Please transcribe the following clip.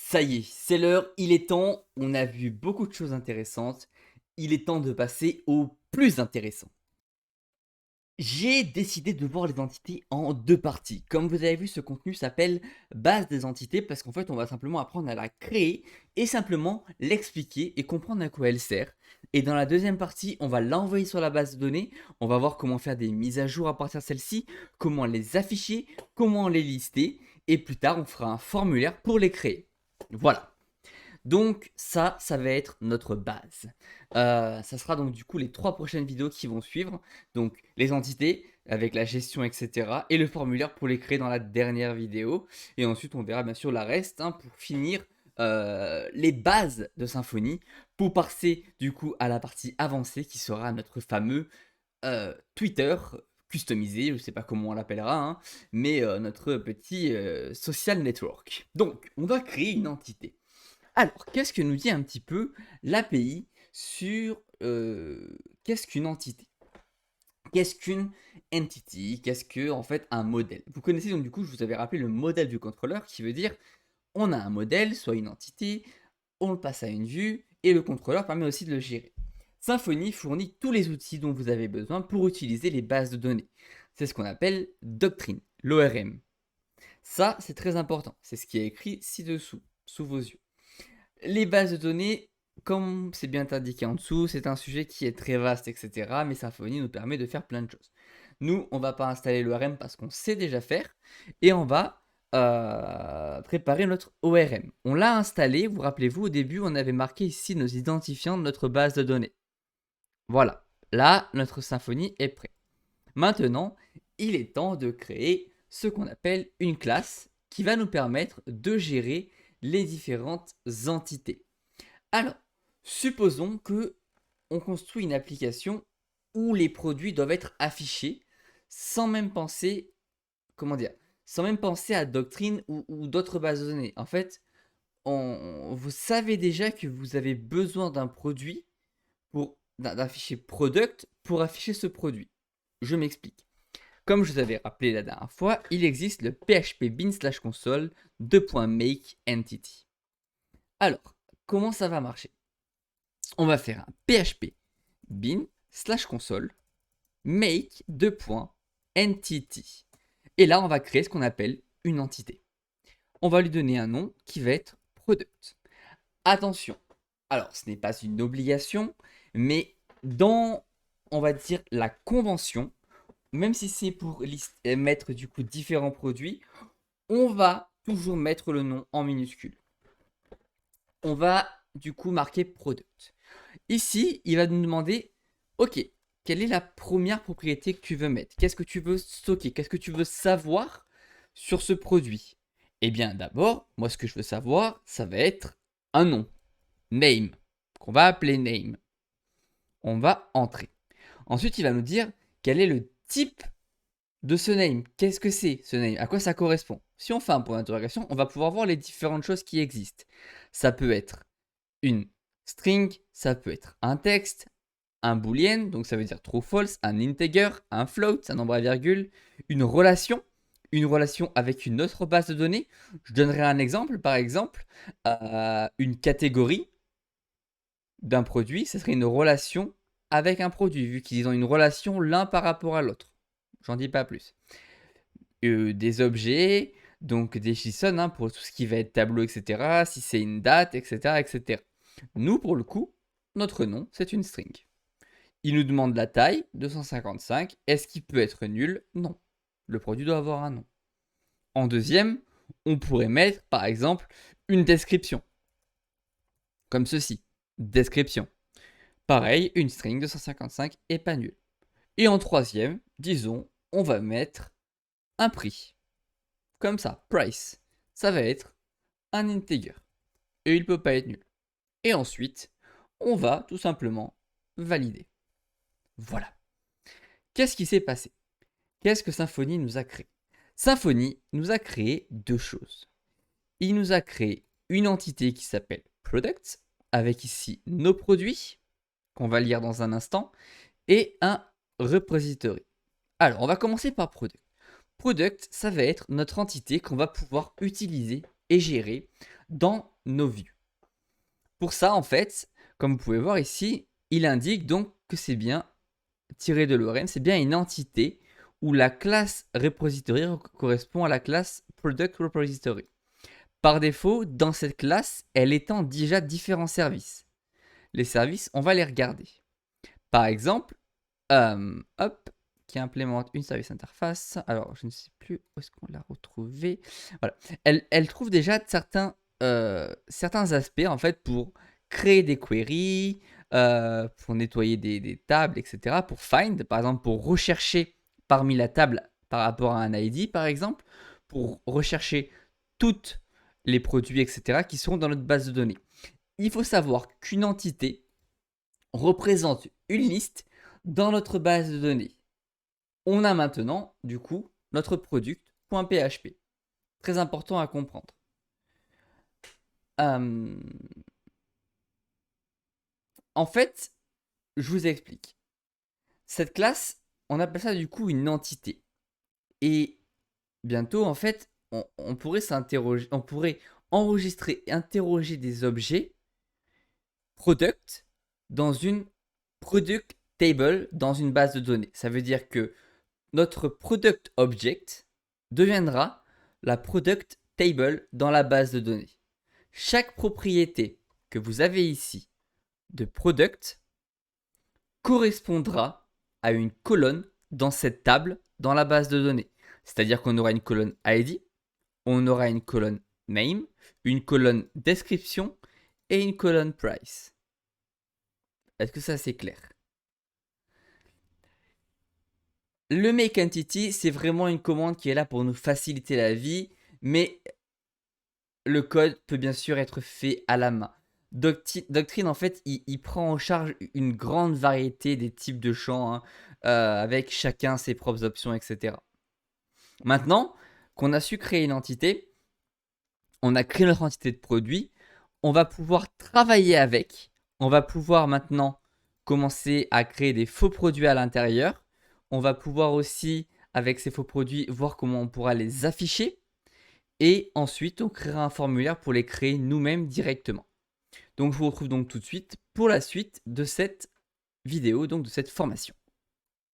Ça y est, c'est l'heure, il est temps, on a vu beaucoup de choses intéressantes, il est temps de passer au plus intéressant. J'ai décidé de voir les entités en deux parties. Comme vous avez vu, ce contenu s'appelle base des entités parce qu'en fait, on va simplement apprendre à la créer et simplement l'expliquer et comprendre à quoi elle sert. Et dans la deuxième partie, on va l'envoyer sur la base de données, on va voir comment faire des mises à jour à partir de celle-ci, comment les afficher, comment les lister, et plus tard, on fera un formulaire pour les créer. Voilà. Donc ça va être notre base. Ça sera donc du coup les 3 prochaines vidéos qui vont suivre. Donc les entités avec la gestion, etc. Et le formulaire pour les créer dans la dernière vidéo. Et ensuite on verra bien sûr la reste hein, pour finir les bases de Symfony. Pour passer du coup à la partie avancée qui sera notre fameux Twitter customisé, je ne sais pas comment on l'appellera, hein, mais notre petit social network. Donc on va créer une entité. Alors, qu'est-ce que nous dit un petit peu l'API sur qu'est-ce qu'une entité? Qu'est-ce qu'une entity? Qu'est-ce que en fait un modèle? Vous connaissez donc du coup, je vous avais rappelé le modèle du contrôleur qui veut dire on a un modèle, soit une entité, on le passe à une vue et le contrôleur permet aussi de le gérer. Symfony fournit tous les outils dont vous avez besoin pour utiliser les bases de données. C'est ce qu'on appelle Doctrine, l'ORM. Ça, c'est très important. C'est ce qui est écrit ci-dessous, sous vos yeux. Les bases de données, comme c'est bien indiqué en dessous, c'est un sujet qui est très vaste, etc. Mais Symfony nous permet de faire plein de choses. Nous, on va pas installer l'ORM parce qu'on sait déjà faire. Et on va préparer notre ORM. On l'a installé, vous rappelez-vous, au début, on avait marqué ici nos identifiants de notre base de données. Voilà, là, notre Symfony est prêt. Maintenant, il est temps de créer ce qu'on appelle une classe qui va nous permettre de gérer les différentes entités. Alors, supposons que on construit une application où les produits doivent être affichés sans même penser, comment dire, sans même penser à Doctrine ou d'autres bases de données. En fait, vous savez déjà que vous avez besoin d'un produit pour d'afficher product pour afficher ce produit. Je m'explique. Comme je vous avais rappelé la dernière fois, il existe le PHP bin slash console 2.make entity. Alors, comment ça va marcher? On va faire un PHP bin slash console make 2.entity. Et là, on va créer ce qu'on appelle une entité. On va lui donner un nom qui va être product. Attention, alors ce n'est pas une obligation, mais dans, on va dire, la convention, même si c'est pour mettre du coup différents produits, on va toujours mettre le nom en minuscule. On va du coup marquer product. Ici, il va nous demander, ok, quelle est la première propriété que tu veux mettre? Qu'est-ce que tu veux stocker? Qu'est-ce que tu veux savoir sur ce produit? Eh bien, d'abord, moi, ce que je veux savoir, ça va être un nom, name, qu'on va appeler name. On va entrer. Ensuite, il va nous dire quel est le type de ce name. Qu'est-ce que c'est ce name? À quoi ça correspond? Si on fait un point d'interrogation, on va pouvoir voir les différentes choses qui existent. Ça peut être une string, ça peut être un texte, un boolean, donc ça veut dire true false, un integer, un float, un nombre à virgule, une relation avec une autre base de données. Je donnerai un exemple, par exemple, une catégorie d'un produit, ce serait une relation avec un produit, vu qu'ils ont une relation l'un par rapport à l'autre. J'en dis pas plus. Des objets, donc des JSON hein, pour tout ce qui va être tableau, etc. Si c'est une date, etc., etc. Nous, pour le coup, notre nom, c'est une string. Il nous demande la taille, 255. Est-ce qu'il peut être nul? Non. Le produit doit avoir un nom. En deuxième, on pourrait mettre, par exemple, une description. Comme ceci. Description. Pareil, une string 255 est pas nul. Et en troisième, disons, on va mettre un prix. Comme ça, price. Ça va être un integer. Et il ne peut pas être nul. Et ensuite, on va tout simplement valider. Voilà. Qu'est-ce qui s'est passé? Qu'est-ce que Symfony nous a créé? Symfony nous a créé deux choses. Il nous a créé une entité qui s'appelle Products, avec ici nos produits, qu'on va lire dans un instant, et un repository. Alors, on va commencer par Product. Product, ça va être notre entité qu'on va pouvoir utiliser et gérer dans nos vues. Pour ça, en fait, comme vous pouvez voir ici, il indique donc que c'est bien tiré de l'ORM, c'est bien une entité où la classe repository correspond à la classe product repository. Par défaut, dans cette classe, elle étend déjà différents services. Les services, on va les regarder. Par exemple, qui implémente une service interface. Alors, je ne sais plus où est-ce qu'on l'a retrouvée. Voilà. Elle trouve déjà certains aspects, en fait, pour créer des queries, pour nettoyer des tables, etc. Pour find, par exemple, pour rechercher parmi la table par rapport à un ID, par exemple, pour rechercher toutes les produits, etc., qui seront dans notre base de données. Il faut savoir qu'une entité représente une liste dans notre base de données. On a maintenant, du coup, notre product.php. Très important à comprendre. En fait, je vous explique. Cette classe, on appelle ça du coup une entité. Et bientôt, en fait, on pourrait s'interroger, on pourrait enregistrer et interroger des objets product dans une product table dans une base de données. Ça veut dire que notre product object deviendra la product table dans la base de données. Chaque propriété que vous avez ici de product correspondra à une colonne dans cette table dans la base de données. C'est-à-dire qu'on aura une colonne ID, on aura une colonne name, une colonne description et une colonne price. Est-ce que ça c'est clair? Le make entity, c'est vraiment une commande qui est là pour nous faciliter la vie, mais le code peut bien sûr être fait à la main. Doctrine, en fait, il prend en charge une grande variété des types de champs, hein, avec chacun ses propres options, etc. Maintenant qu'on a su créer une entité, on a créé notre entité de produit, on va pouvoir travailler avec, on va pouvoir maintenant commencer à créer des faux produits à l'intérieur, on va pouvoir aussi, avec ces faux produits, voir comment on pourra les afficher, et ensuite on créera un formulaire pour les créer nous-mêmes directement. Donc je vous retrouve donc tout de suite pour la suite de cette vidéo, donc de cette formation.